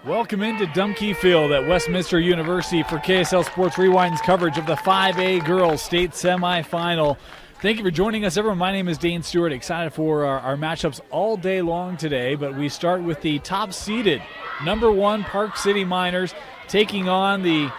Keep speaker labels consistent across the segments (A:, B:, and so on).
A: Welcome into Dumke Field at Westminster University for KSL Sports Rewind's coverage of the 5A Girls State Semifinal. Thank you for joining us, everyone. My name is Dane Stewart. Excited for our matchups all day long today, but we start with the top-seeded #1 Park City Miners taking on the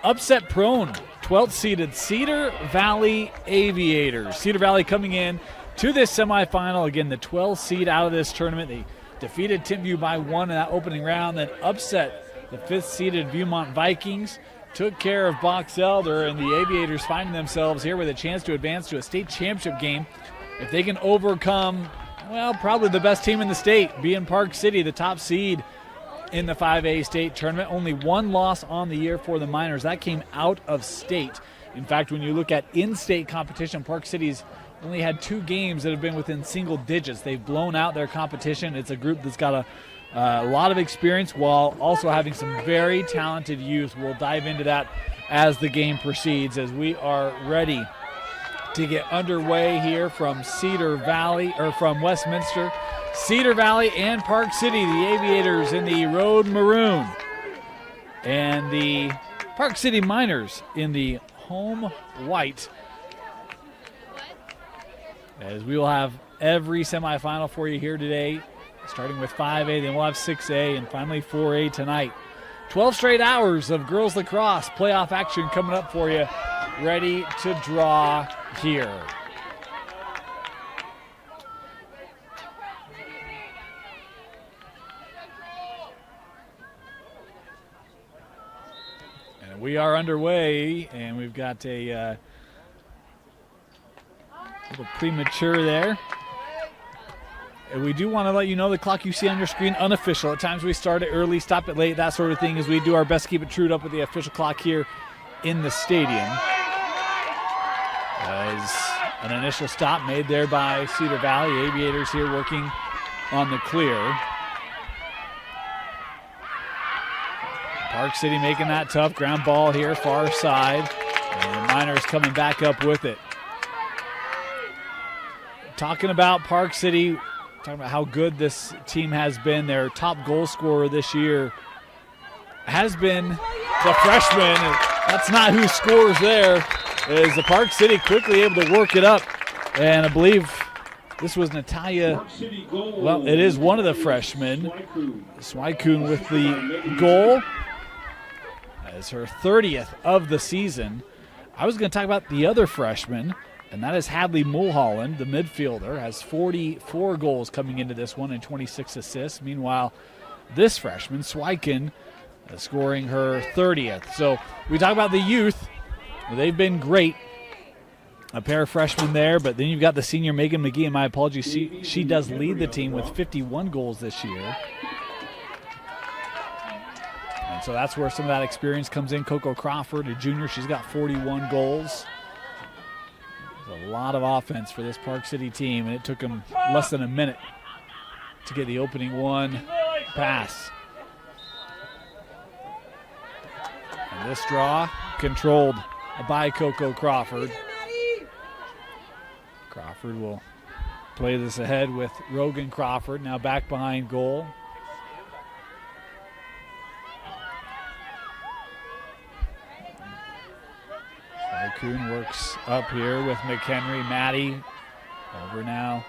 A: upset-prone 12th-seeded Cedar Valley Aviators. Cedar Valley coming in to this semifinal. Again, the 12th seed out of this tournament. They defeated Timpview by 1 in that opening round, then upset the 5th-seeded Viewmont Vikings, took care of Box Elder, and the Aviators finding themselves here with a chance to advance to a state championship game. If they can overcome, well, probably the best team in the state, being Park City, the top seed in the 5A state tournament. Only one loss on the year for the Miners. That came out of state. In fact, when you look at in-state competition, Park City's only had 2 games that have been within single digits. They've blown out their competition. It's a group that's got a lot of experience while also having some very talented youth. We'll dive into that as the game proceeds, as we are ready to get underway here from Cedar Valley, or from Westminster. Cedar Valley and Park City, the Aviators in the road maroon, and the Park City Miners in the home white. As we will have every semifinal for you here today, starting with 5A, then we'll have 6A, and finally 4A tonight. 12 straight hours of girls lacrosse playoff action coming up for you, ready to draw here. And we are underway, and we've got a little premature there. And we do want to let you know the clock you see on your screen, unofficial. At times we start it early, stop it late, that sort of thing, as we do our best to keep it trued up with the official clock here in the stadium. As an initial stop made there by Cedar Valley. Aviators here working on the clear. Park City making that tough ground ball here, far side. And the Miners coming back up with it. Talking about Park City, talking about how good this team has been. Their top goal scorer this year has been the freshman. That's not who scores there. Is the Park City quickly able to work it up. And I believe this was Natalia. Well, it is one of the freshmen. Swikun with the goal. As her 30th of the season. I was going to talk about the other freshman, and that is Hadley Mulholland, the midfielder, has 44 goals coming into this one and 26 assists. Meanwhile, this freshman, Swiken, scoring her 30th. So we talk about the youth. They've been great. A pair of freshmen there, but then you've got the senior Megan McGee, and my apologies, she does lead the team with 51 goals this year. And so that's where some of that experience comes in. Coco Crawford, a junior, she's got 41 goals. A lot of offense for this Park City team, and it took them less than a minute to get the opening one pass. And this draw controlled by Coco Crawford. Crawford will play this ahead with Rogan Crawford, now back behind goal. Kuhn works up here with McHenry. Maddie over now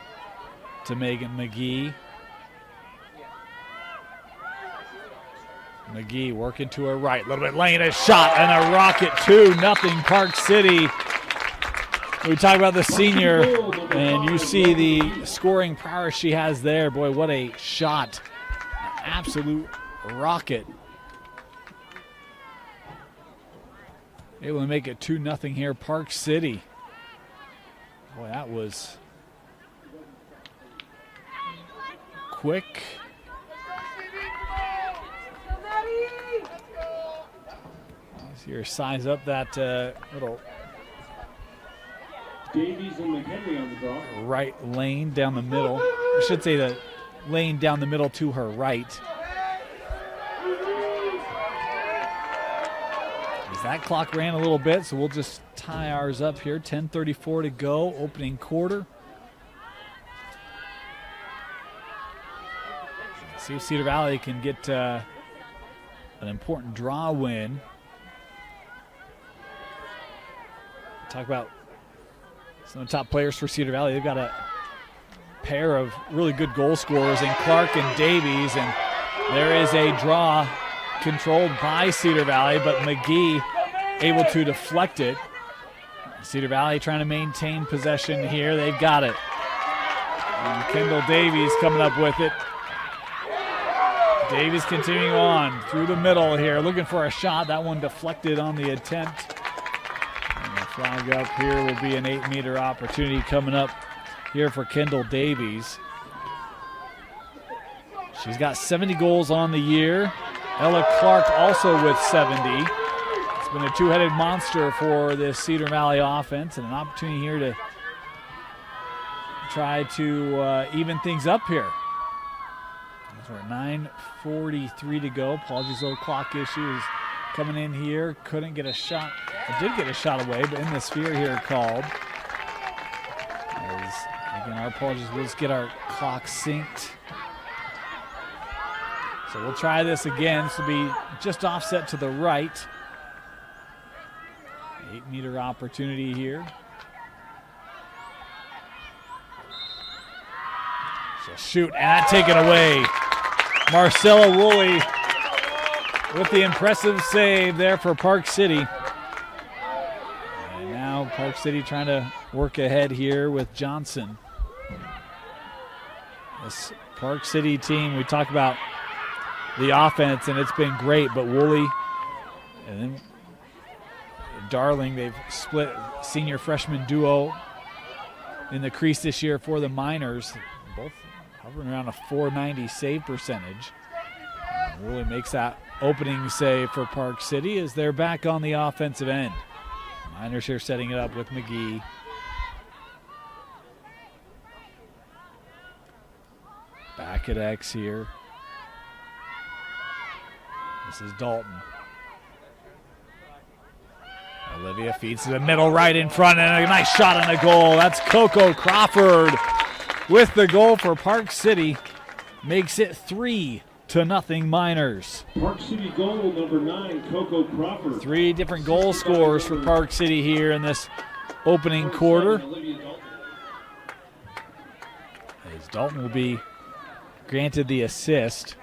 A: to Megan McGee. McGee working to her right, a little bit lane, a shot and a rocket, 2-0 Park City. We talk about the senior, and you see the scoring prowess she has there. Boy, what a shot. An absolute rocket. Able to make it 2-0 here, Park City. Boy, that was quick. Let's here size up that little
B: Davies and McHenry on the draw.
A: Right lane down the middle. I should say the lane down the middle to her right. That clock ran a little bit, so we'll just tie ours up here. 10:34 to go, opening quarter. See if Cedar Valley can get an important draw win. Talk about some of the top players for Cedar Valley. They've got a pair of really good goal scorers in Clark and Davies, and there is a draw controlled by Cedar Valley, but McGee able to deflect it. Cedar Valley trying to maintain possession here. They've got it. And Kendall Davies coming up with it. Davies continuing on through the middle here, looking for a shot. That one deflected on the attempt. And the flag up here will be an 8-meter opportunity coming up here for Kendall Davies. She's got 70 goals on the year. Ella Clark also with 70. It's been a two-headed monster for this Cedar Valley offense, and an opportunity here to try to even things up here. We're at 9:43 to go. Apologies, little clock issues coming in here. Couldn't get a shot. Did get a shot away, but in the sphere here called. As, again, our apologies. We'll just get our clock synced. So we'll try this again. This will be just offset to the right. 8-meter opportunity here. So shoot, and that taken away. Marcella Woolley with the impressive save there for Park City. And now Park City trying to work ahead here with Johnson. This Park City team, we talk about the offense, and it's been great, but Woolley and then Darling, they've split senior freshman duo in the crease this year for the Miners. Both hovering around a .490 save percentage. Woolley makes that opening save for Park City as they're back on the offensive end. Miners here setting it up with McGee. Back at X here. This is Dalton. Olivia feeds to the middle, right in front, and a nice shot on the goal. That's Coco Crawford with the goal for Park City. Makes it 3-0 Miners.
B: Park City goal number 9, Coco Crawford.
A: 3 different goal scorers for Park City here in this opening quarter. As Dalton will be granted the assist.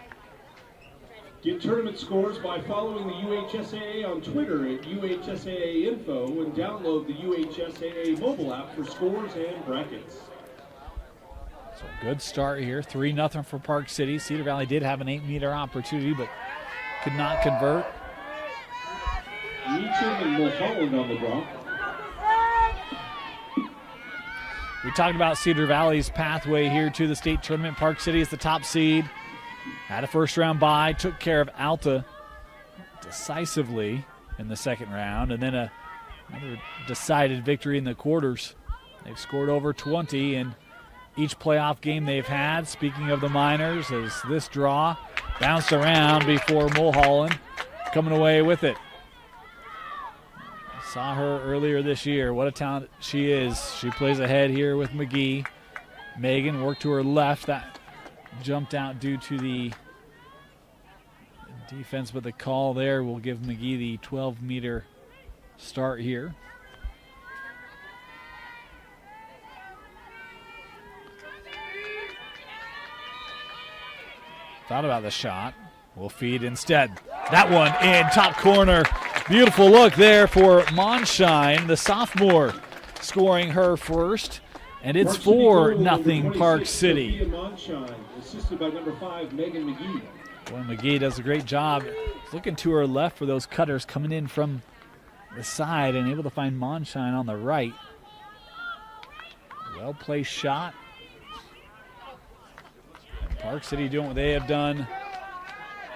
B: Get tournament scores by following the UHSAA on Twitter at UHSAA Info and download the UHSAA mobile app for scores and brackets.
A: So a good start here, 3-0 for Park City. Cedar Valley did have an 8-meter opportunity, but could not convert.
B: Meacham and Mulholland on the draw.
A: We talked about Cedar Valley's pathway here to the state tournament. Park City is the top seed. Had a first-round bye, took care of Alta decisively in the second round, and then another decided victory in the quarters. They've scored over 20 in each playoff game they've had. Speaking of the Miners, as this draw bounced around before Mulholland coming away with it. Saw her earlier this year. What a talent she is. She plays ahead here with McGee. Megan worked to her left. That jumped out due to the defense, but the call there will give McGee the 12-meter start here. Thought about the shot. Will feed instead. That one in top corner. Beautiful look there for Monshine, the sophomore, scoring her first. And it's 4-0 Park City.
B: Assisted by number 5, Megan McGee.
A: Boy, McGee does a great job. Looking to her left for those cutters coming in from the side and able to find Monshine on the right. Well-placed shot. And Park City doing what they have done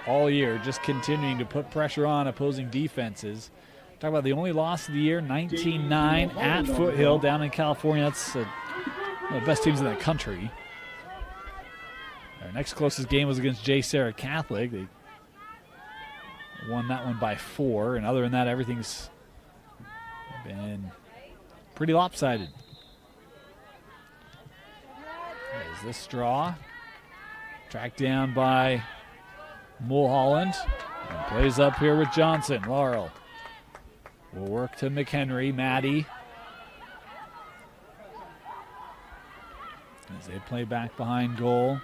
A: all year, just continuing to put pressure on opposing defenses. Talk about the only loss of the year, 19-9 at Foothill down in California. That's one of the best teams in the country. Our next closest game was against J. Sarah Catholic. They won that one by 4, and other than that, everything's been pretty lopsided. There's this draw. Tracked down by Mulholland. And plays up here with Johnson. Laurel will work to McHenry. Maddie. As they play back behind goal.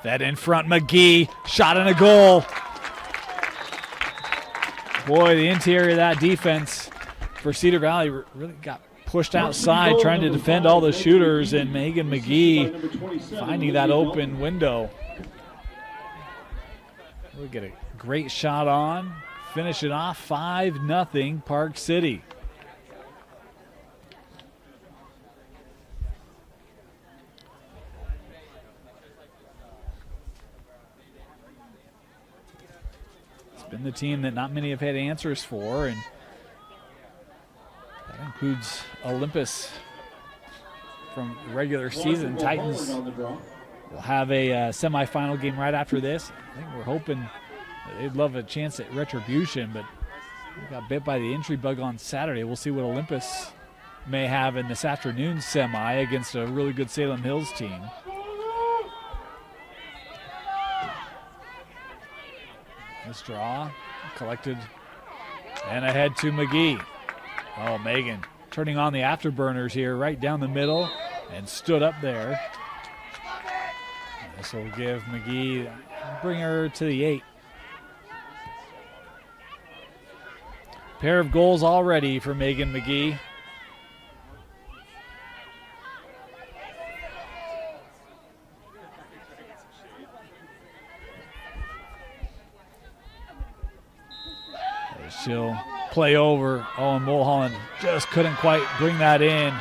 A: Fed in front, McGee. Shot and a goal. Boy, the interior of that defense for Cedar Valley really got pushed outside trying to defend all the shooters, and Megan McGee finding that open window. We get a great shot on. Finish it off 5-0 Park City. It's been the team that not many have had answers for, and that includes Olympus from the regular season. Titans will have a semifinal game right after this. I think we're hoping they'd love a chance at retribution, but we got bit by the injury bug on Saturday. We'll see what Olympus may have in this afternoon's semi against a really good Salem Hills team. This draw collected and ahead to McGee. Oh, Megan turning on the afterburners here right down the middle and stood up there. This will give McGee, bring her to the 8. Pair of goals already for Megan McGee. She'll play over. Oh, and Mulholland just couldn't quite bring that in. And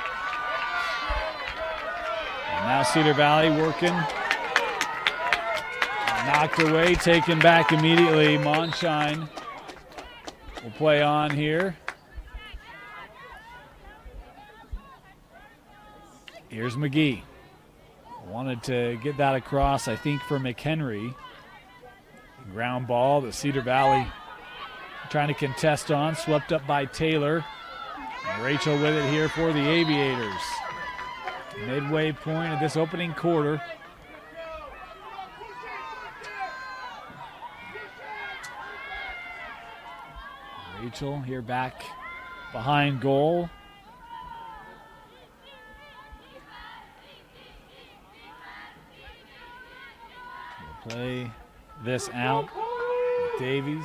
A: now Cedar Valley working. Knocked away, taken back immediately. Monshine will play on here. Here's McGee. Wanted to get that across, I think, for McHenry. Ground ball that Cedar Valley trying to contest on. Swept up by Taylor. And Rachel with it here for the Aviators. Midway point of this opening quarter. Rachel here back behind goal. We'll play this out with Davies.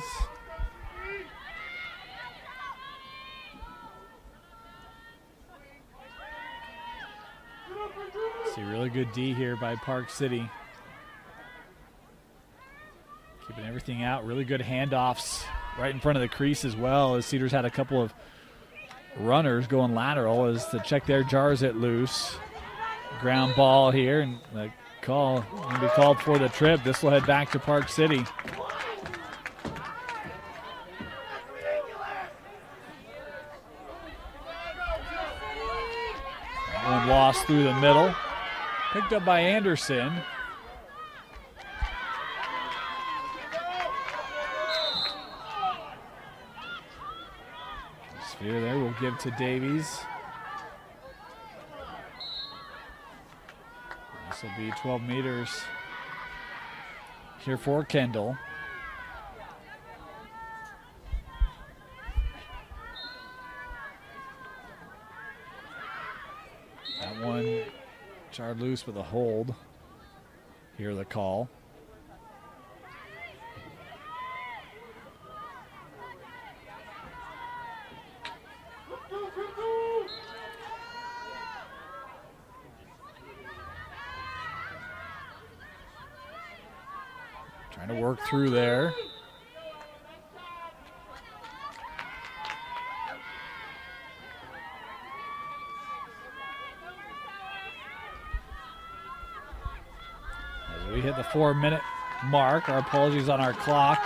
A: See really good D here by Park City. Keeping everything out. Really good handoffs right in front of the crease as well, as Cedars had a couple of runners going lateral as to check their jars it loose. Ground ball here, and the call will be called for the trip. This will head back to Park City. That one lost through the middle. Picked up by Anderson. Sphere there will give to Davies. This will be 12 meters here for Kendall. That one jarred loose with a hold. Here the call. Trying to work through there. As we hit the 4-minute mark, our apologies on our clock.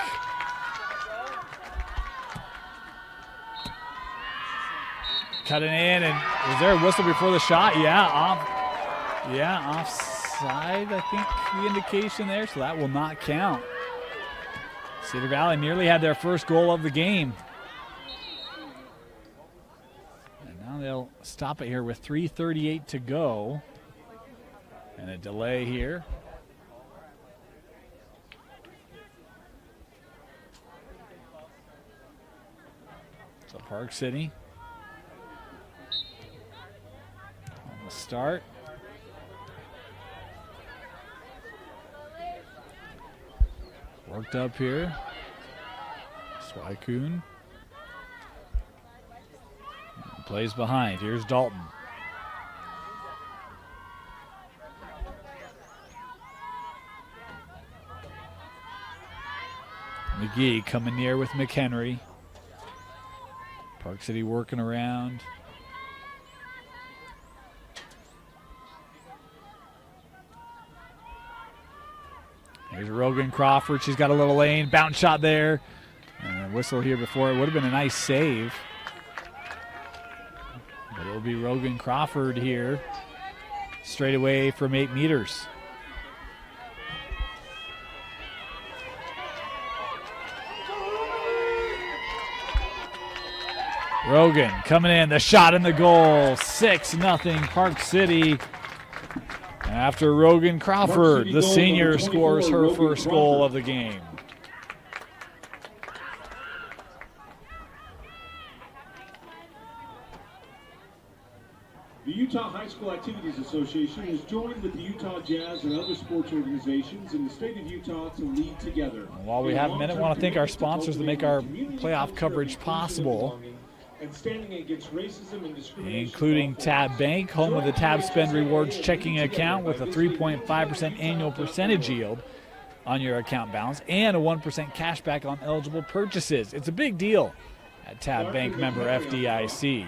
A: Cutting in, and was there a whistle before the shot? Yeah, offside, I think the indication there, so that will not count. Cedar Valley nearly had their first goal of the game. And now they'll stop it here with 3:38 to go. And a delay here. So Park City on the start. Worked up here. Swykoon plays behind. Here's Dalton. McGee coming near with McHenry. Park City working around. Here's Rogan Crawford. She's got a little lane. Bounce shot there. And a whistle here before. It would have been a nice save. But it'll be Rogan Crawford here. Straight away from 8 meters. Rogan coming in. The shot in the goal. 6-0 Park City. After Rogan Crawford, the senior, scores her first goal of the game.
B: The Utah High School Activities Association has joined with the Utah Jazz and other sports organizations in the state of Utah to lead together.
A: While we have a minute, I want to thank our sponsors that make our playoff coverage possible,
B: and standing against racism and discrimination,
A: including Tab Bank, home of the Tab Spend Rewards checking account with a 3.5% annual percentage yield on your account balance and a 1% cash back on eligible purchases. It's a big deal at Tab Bank, member FDIC.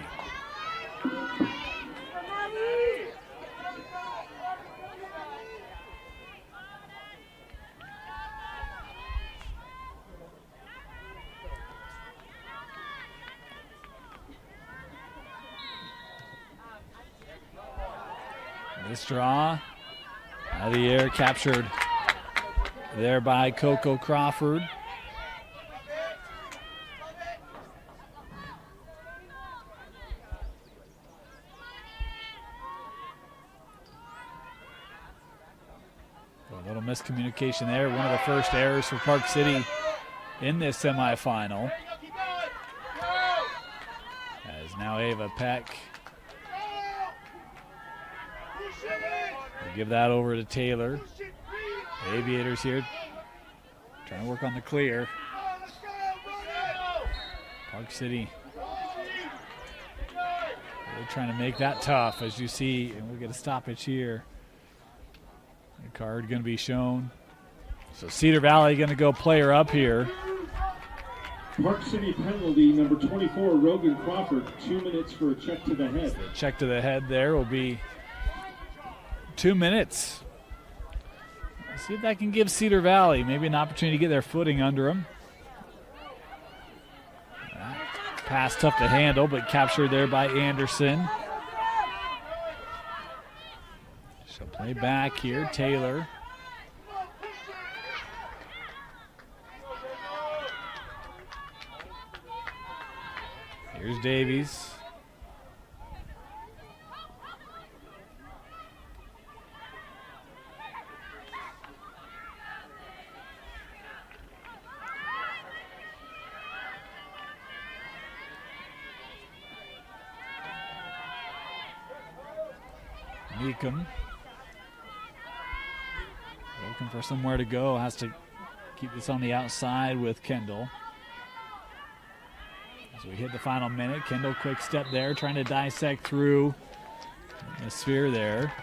A: This draw out of the air, captured there by Coco Crawford. A little miscommunication there. One of the first errors for Park City in this semifinal. As now Ava Peck will give that over to Taylor. The Aviators here trying to work on the clear. Park City really trying to make that tough, as you see, and we'll get a stoppage here. The card going to be shown. So Cedar Valley going to go player up here.
B: Park City penalty, number 24, Rogan Crawford, 2 minutes for a check to the head.
A: So the check to the head there will be 2 minutes. Let's see if that can give Cedar Valley maybe an opportunity to get their footing under them. Pass tough to handle, but captured there by Anderson. She'll play back here, Taylor. Here's Davies. Meekum. Looking for somewhere to go. Has to keep this on the outside with Kendall. As we hit the final minute, Kendall quick step there, trying to dissect through the sphere there.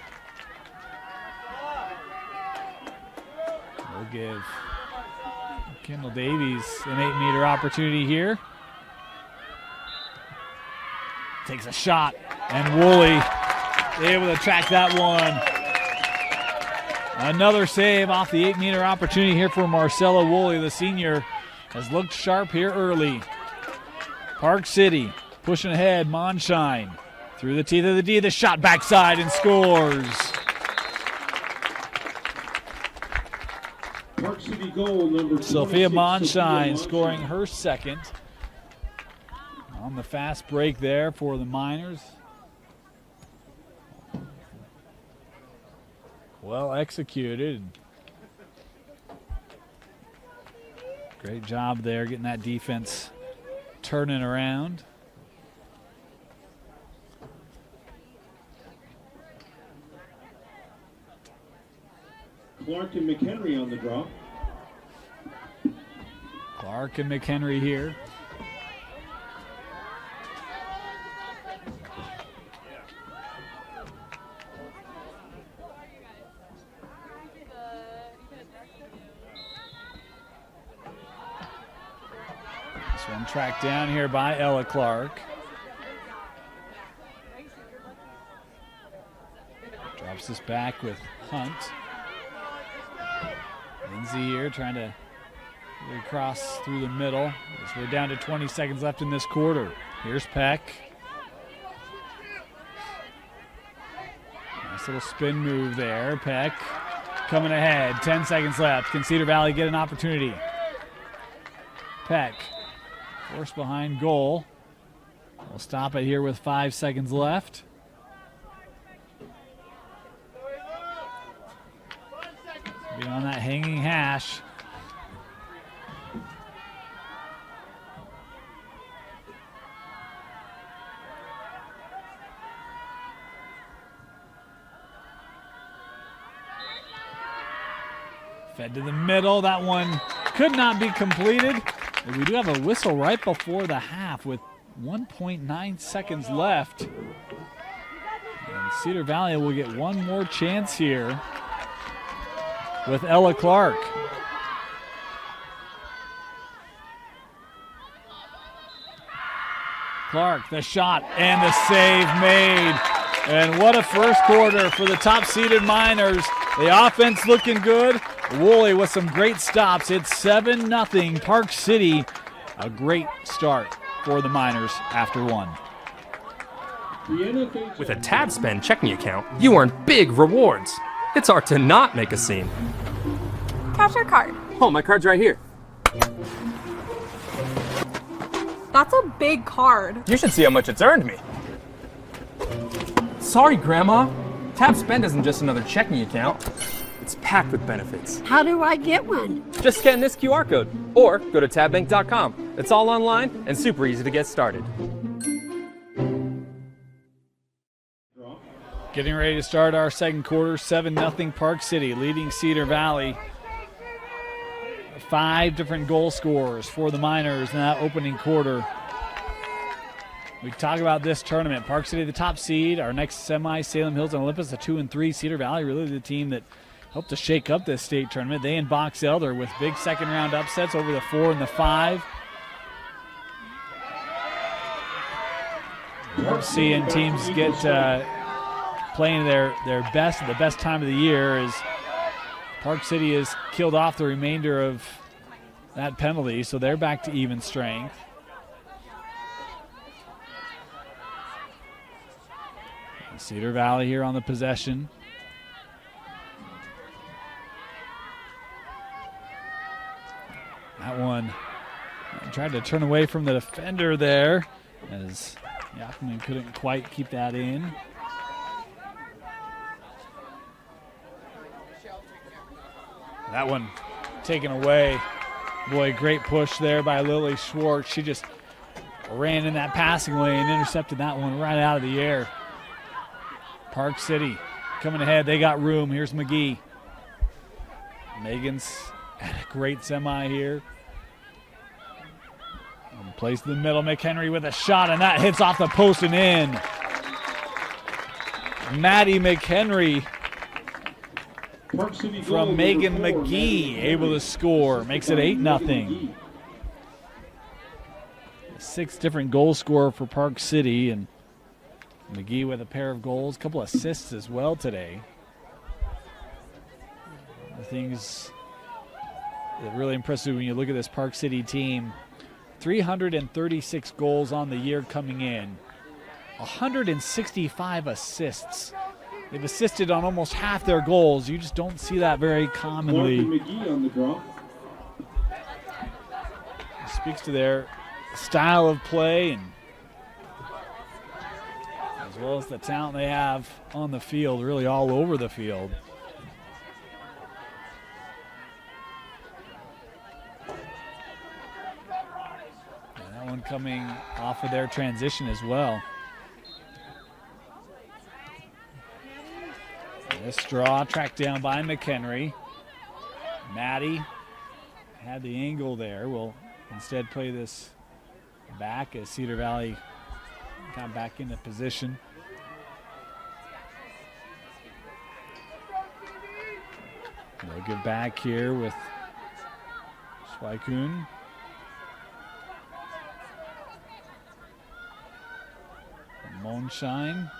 A: We'll give Kendall Davies an 8-meter opportunity here. Takes a shot, and Woolley able to track that one. Another save off the 8-meter opportunity here for Marcella Woolley. The senior has looked sharp here early. Park City pushing ahead. Monshine through the teeth of the D. The shot backside and scores.
B: Park City goal number
A: Sophia Monshine scoring her second on the fast break there for the Miners. Well executed. Great job there getting that defense turning around.
B: Clark and McHenry on the draw.
A: Clark and McHenry here. This one tracked down here by Ella Clark. Drops this back with Hunt. Lindsay here trying to cross through the middle as we're down to 20 seconds left in this quarter. Here's Peck. Nice little spin move there. Peck coming ahead. 10 seconds left. Can Cedar Valley get an opportunity? Peck forced behind goal. We'll stop it here with 5 seconds left. Be on that hanging hash. Fed to the middle. That one could not be completed. But we do have a whistle right before the half with 1.9 seconds left. And Cedar Valley will get one more chance here with Ella Clark. Clark, the shot and the save made. And what a first quarter for the top-seeded Miners. The offense looking good. Woolley with some great stops. It's 7-0 Park City. A great start for the Miners after one.
C: With a Tab Spend checking account, you earn big rewards. It's hard to not make a scene.
D: Cash or card?
C: Oh, my card's right here.
D: That's a big card.
C: You should see how much it's earned me. Sorry, Grandma. Tab Spend isn't just another checking account. It's packed with benefits.
E: How do I get one?
C: Just scan this QR code or go to tabbank.com. It's all online and super easy to get started.
A: Getting ready to start our second quarter. 7-0 Park City leading Cedar Valley. 5 different goal scorers for the Miners in that opening quarter. We talk about this tournament. Park City, the top seed. Our next semi, Salem Hills and Olympus, the 2 and 3. Cedar Valley, really the team that helped to shake up this state tournament. They and Box Elder with big second round upsets over the 4 and the 5. Seeing teams get playing their best at the best time of the year as Park City has killed off the remainder of that penalty, so they're back to even strength. Cedar Valley here on the possession. That one tried to turn away from the defender there as Yakman couldn't quite keep that in. That one taken away. Boy, great push there by Lily Schwartz. She just ran in that passing lane and intercepted that one right out of the air. Park City coming ahead. They got room. Here's McGee. Megan's had a great semi here. Plays to the middle. McHenry with a shot, and that hits off the post and in. Maddie McHenry from Megan McGee able to score. Makes it 8-0. 6 different goal scorer for Park City, and McGee with a pair of goals, a couple assists as well today. The things that really impress you when you look at this Park City team, 336 goals on the year coming in, 165 assists. They've assisted on almost half their goals. You just don't see that very commonly.
B: McGee on the draw.
A: It speaks to their style of play and as well as the talent they have on the field, really all over the field. And that one coming off of their transition as well. This draw tracked down by McHenry. Maddie had the angle there. Will instead play this back as Cedar Valley got back into position. They'll give back here with Schweikun. Monshine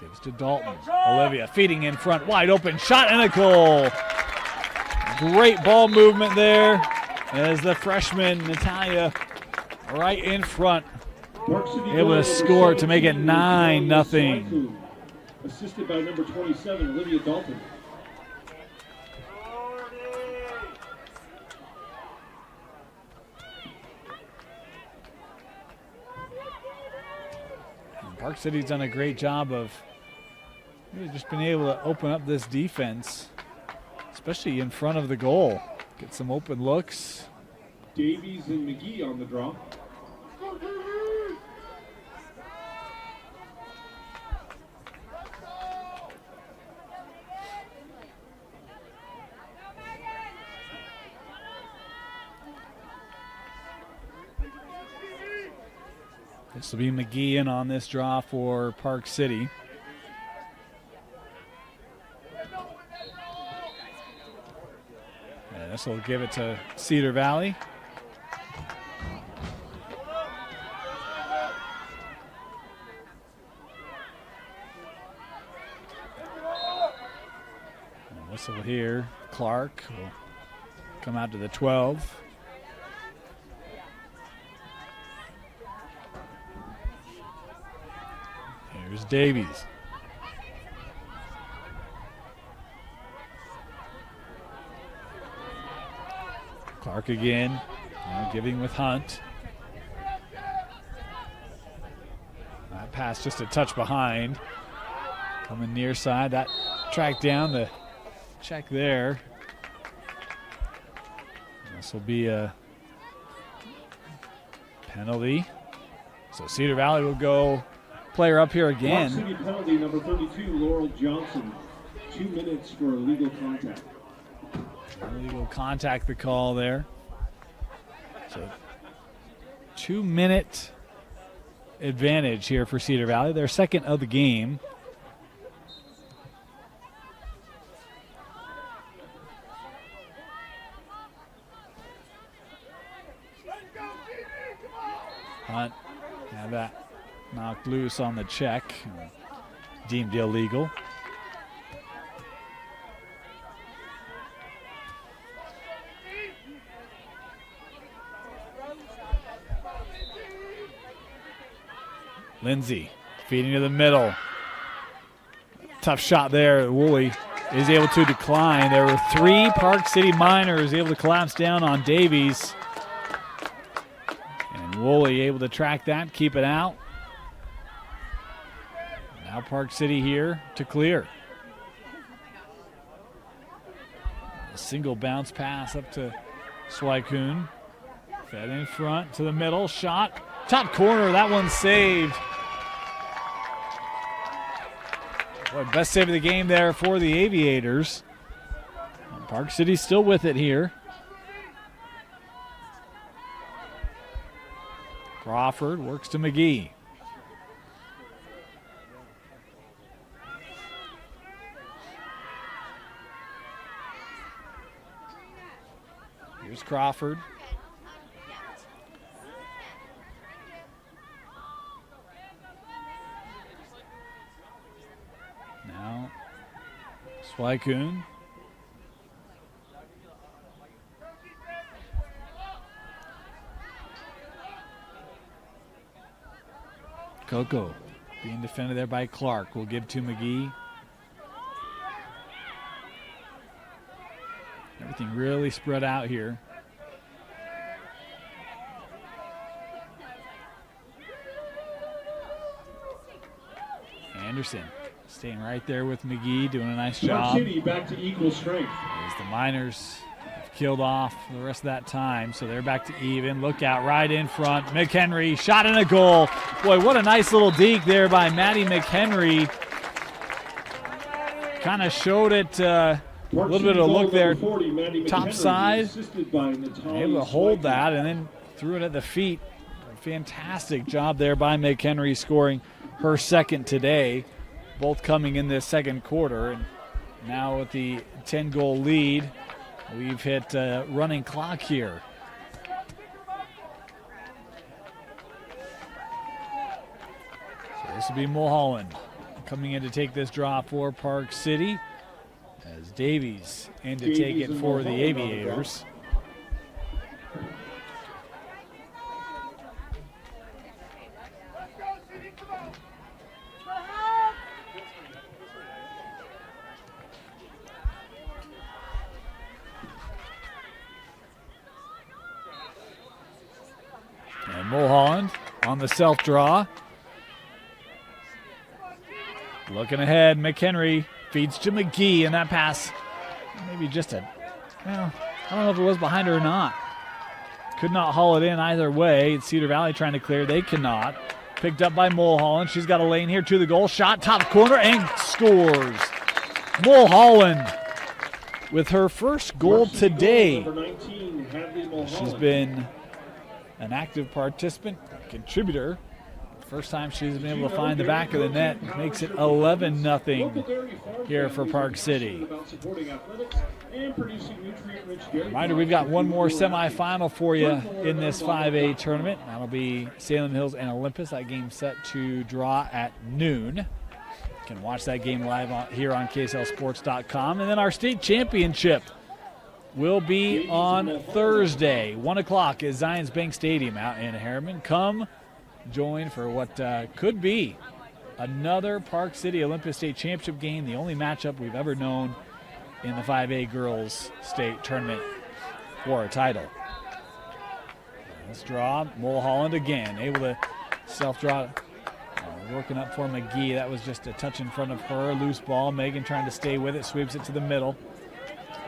A: gives to Dalton. Olivia feeding in front, wide open shot and a goal. Great ball movement there as the freshman Natalia right in front able to score to make it 9-0.
B: Assisted by number 27, Olivia Dalton.
A: Park City's done a great job of really just being able to open up this defense, especially in front of the goal. Get some open looks.
B: Davies and McGee on the draw.
A: This will be McGee in on this draw for Park City. And this will give it to Cedar Valley. And whistle here. Clark will come out to the 12. Here's Davies. Clark again, giving with Hunt. That pass just a touch behind. Coming near side, that track down the check there. This will be a penalty. So Cedar Valley will go player up here again.
B: Park City penalty number 32, Laurel Johnson. 2 minutes for illegal contact.
A: Illegal contact, the call there. So 2-minute advantage here for Cedar Valley. Their second of the game. Hunt have that knocked loose on the check, deemed illegal. Lindsay feeding to the middle. Tough shot there. Woolley is able to decline. There were 3 Park City Miners able to collapse down on Davies. And Woolley able to track that, keep it out. Now Park City here to clear. A single bounce pass up to Schweikun. Fed in front to the middle. Shot. Top corner. That one's saved. Boy, best save of the game there for the Aviators. Park City's still with it here. Crawford works to McGee. Here's Crawford. Now, Schweikun. Coco being defended there by Clark. Will give to McGee. Everything really spread out here. Anderson staying right there with McGee, doing a nice job.
B: Park City back to equal strength.
A: As the Miners have killed off the rest of that time, so they're back to even. Look out right in front. McHenry, shot and a goal. Boy, what a nice little deke there by Maddie McHenry. Kind of showed it A little bit of a look there,
B: 40, Maddie
A: top
B: McHenry,
A: side,
B: assisted by Natalia
A: able to hold
B: Swagman.
A: that and then threw it at the feet. A fantastic job there by McHenry, scoring her second today, both coming in this second quarter. And now with the 10-goal lead, we've hit running clock here. So this will be Mulholland coming in to take this draw for Park City, as Davies in to take it for the Aviators. And Mulholland on the self-draw. Looking ahead, McHenry feeds to McGee, and that pass, maybe just well, I don't know if it was behind her or not. Could not haul it in either way. It's Cedar Valley trying to clear. They cannot. Picked up by Mulholland. She's got a lane here to the goal. Shot, top corner, and scores. Mulholland with her first goal today. She's been an active participant, contributor. First time she's been able to find the back of the net. Makes it 11-0 here for Park City. Reminder, we've got one more semifinal for you in this 5A tournament. That'll be Salem Hills and Olympus. That game set to draw at noon. You can watch that game live here on KSLSports.com. And then our state championship will be on Thursday. 1 o'clock at Zions Bank Stadium out in Harriman. Come join for what could be another Park City Olympus State Championship game, the only matchup we've ever known in the 5A Girls State Tournament for a title. Let's draw. Mulholland again, able to self-draw. Working up for McGee. That was just a touch in front of her. Loose ball. Megan trying to stay with it. Sweeps it to the middle.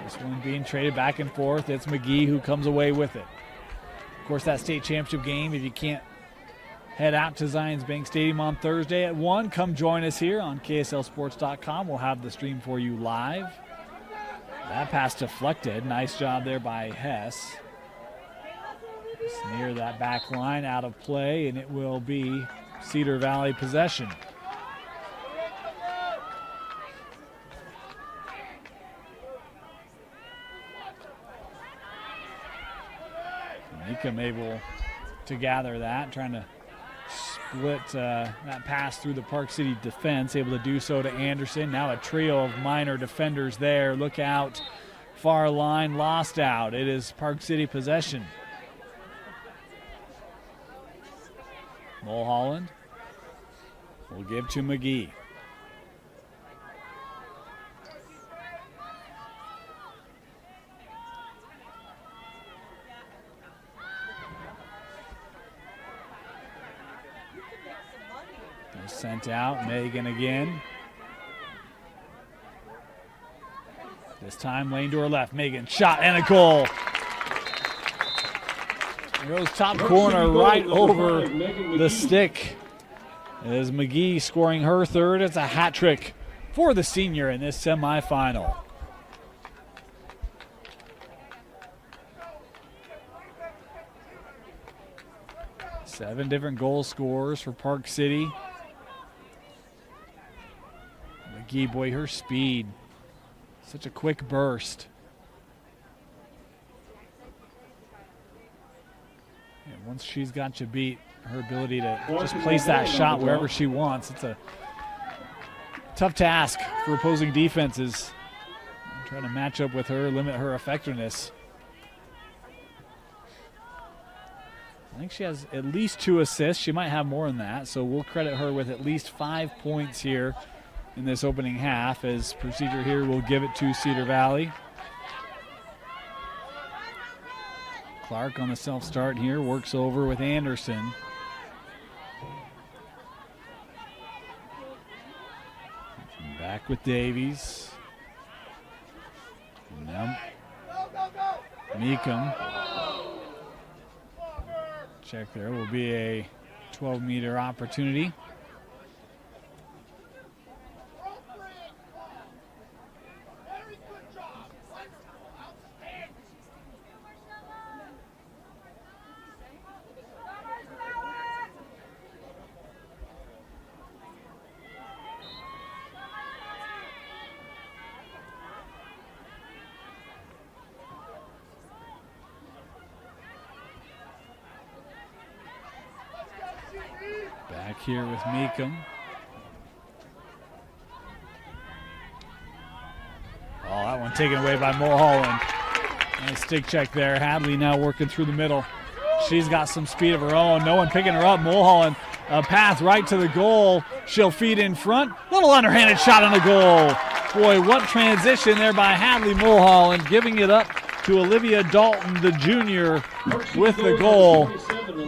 A: This one being traded back and forth. It's McGee who comes away with it. Of course, that state championship game, if you can't head out to Zions Bank Stadium on Thursday at 1, come join us here on KSLSports.com. We'll have the stream for you live. That pass deflected. Nice job there by Hess. It's near that back line, out of play, and it will be Cedar Valley possession. Meekum able to gather that, trying to split that pass through the Park City defense, able to do so to Anderson. Now a trio of minor defenders there. Look out, far line, lost out. It is Park City possession. Mulholland will give to McGee. Sent out, Megan again. This time lane to her left. Megan shot and a goal. Goes top corner right over the stick. As McGee scoring her third. It's a hat trick for the senior in this semifinal. Seven different goal scorers for Park City. McGee, boy, her speed. Such a quick burst. And once she's got you beat, her ability to just place that shot wherever she wants. It's a tough task for opposing defenses. Trying to match up with her, limit her effectiveness. I think she has at least 2 assists. She might have more than that, so we'll credit her with at least 5 points here in this opening half, as procedure here will give it to Cedar Valley. Clark on the self-start here, works over with Anderson. Back with Davies. Now Meekum. Check there, will be a 12-meter opportunity. here with Meekum. Oh, that one taken away by Mulholland. Nice stick check there. Hadley now working through the middle. She's got some speed of her own. No one picking her up. Mulholland, a path right to the goal. She'll feed in front. Little underhanded shot on the goal. Boy, what transition there by Hadley Mulholland, giving it up to Olivia Dalton, the junior, with the goal.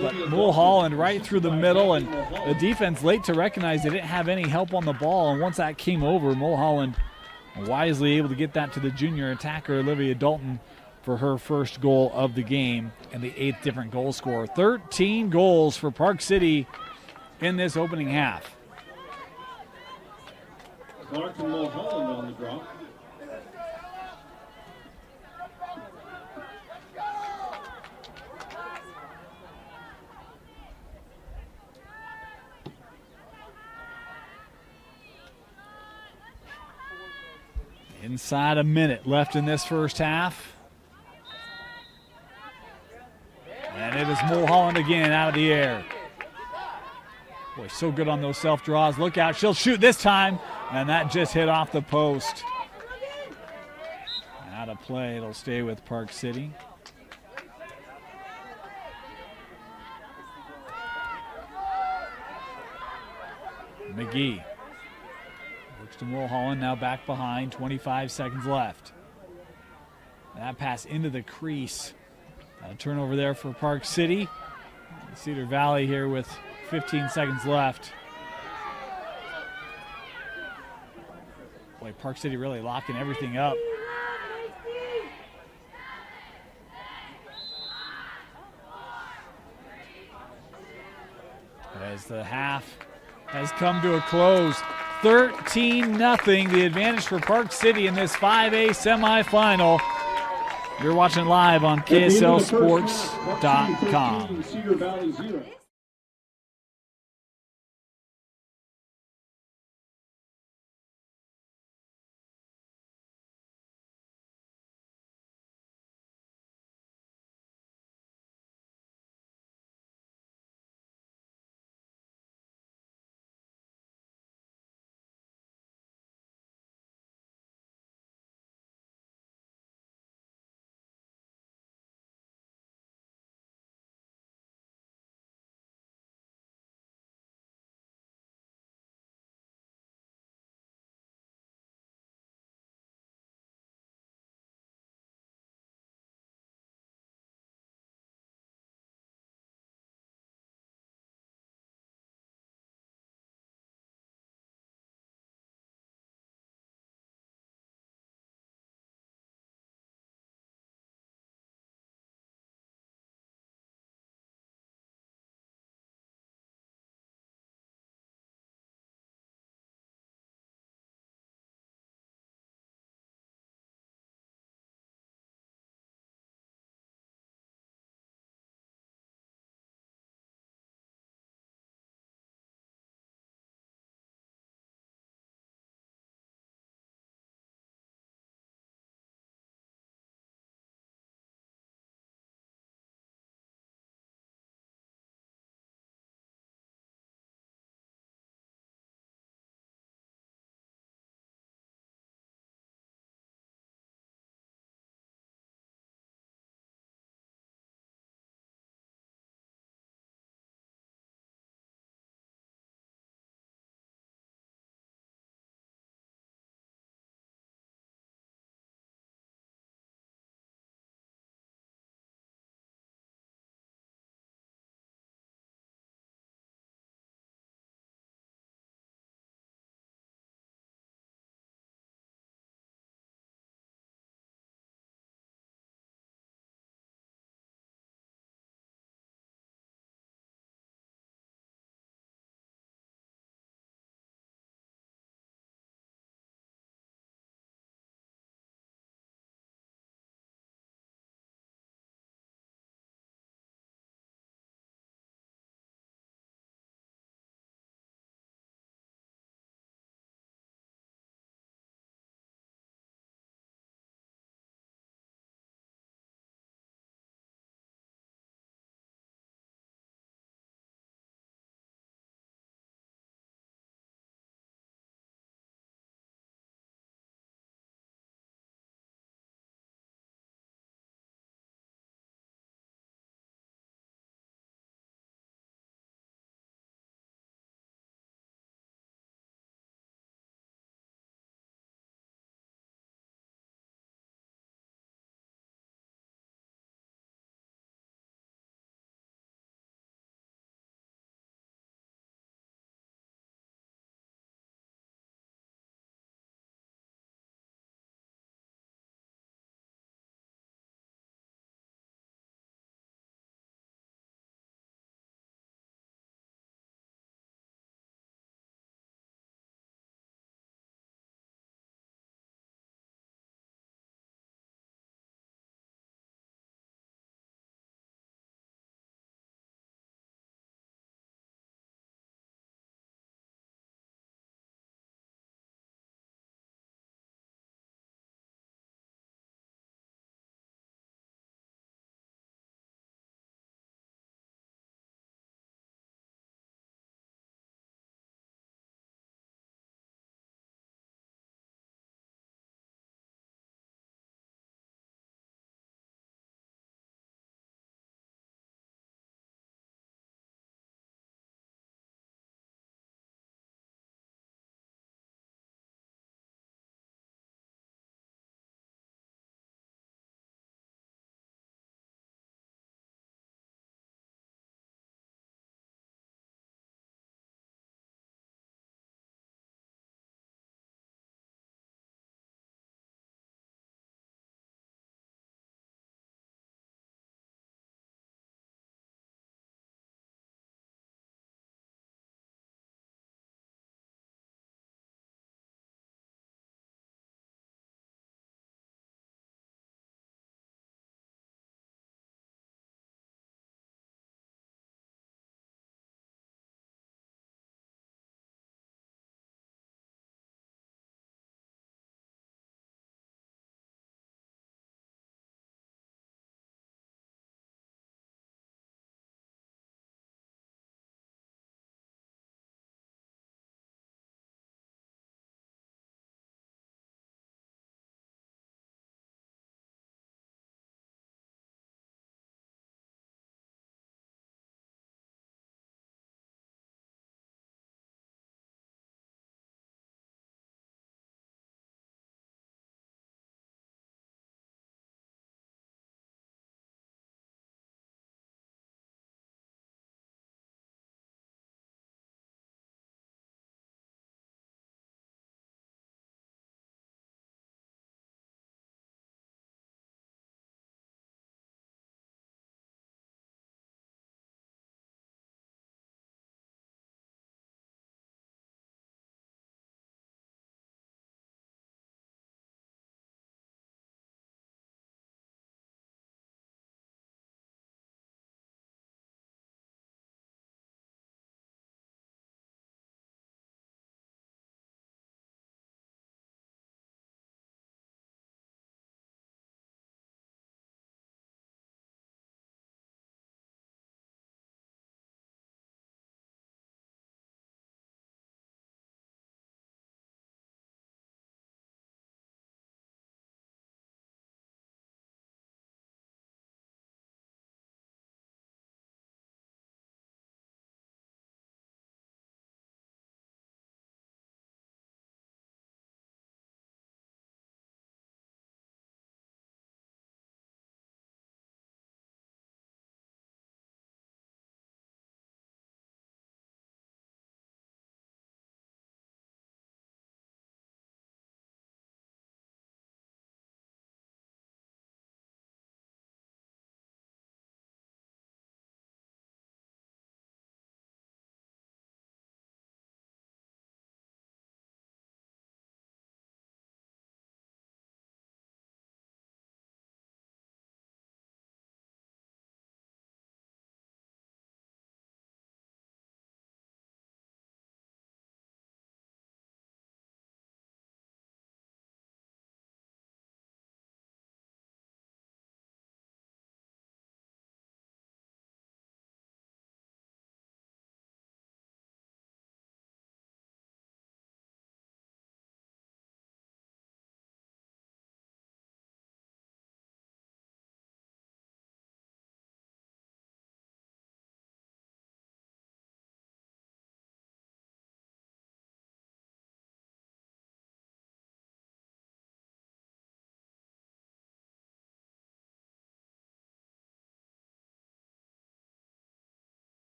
A: But Mulholland right through the middle, and the defense late to recognize they didn't have any help on the ball. And once that came over, Mulholland wisely able to get that to the junior attacker, Olivia Dalton, for her first goal of the game and the 8th different goal scorer. 13 goals for Park City in this opening half.
B: Clark and Mulholland on the draw.
A: Inside a minute left in this first half. And it is Mulholland again out of the air. Boy, so good on those self-draws. Look out, she'll shoot this time. And that just hit off the post. Out of play, it'll stay with Park City. McGee. Works to Mulholland, now back behind, 25 seconds left. That pass into the crease. A turnover there for Park City. Cedar Valley here with 15 seconds left. Boy, Park City really locking everything up. As the half has come to a close. 13-0, the advantage for Park City in this 5A semifinal. You're watching live on KSLSports.com.
B: Cedar Valley 0.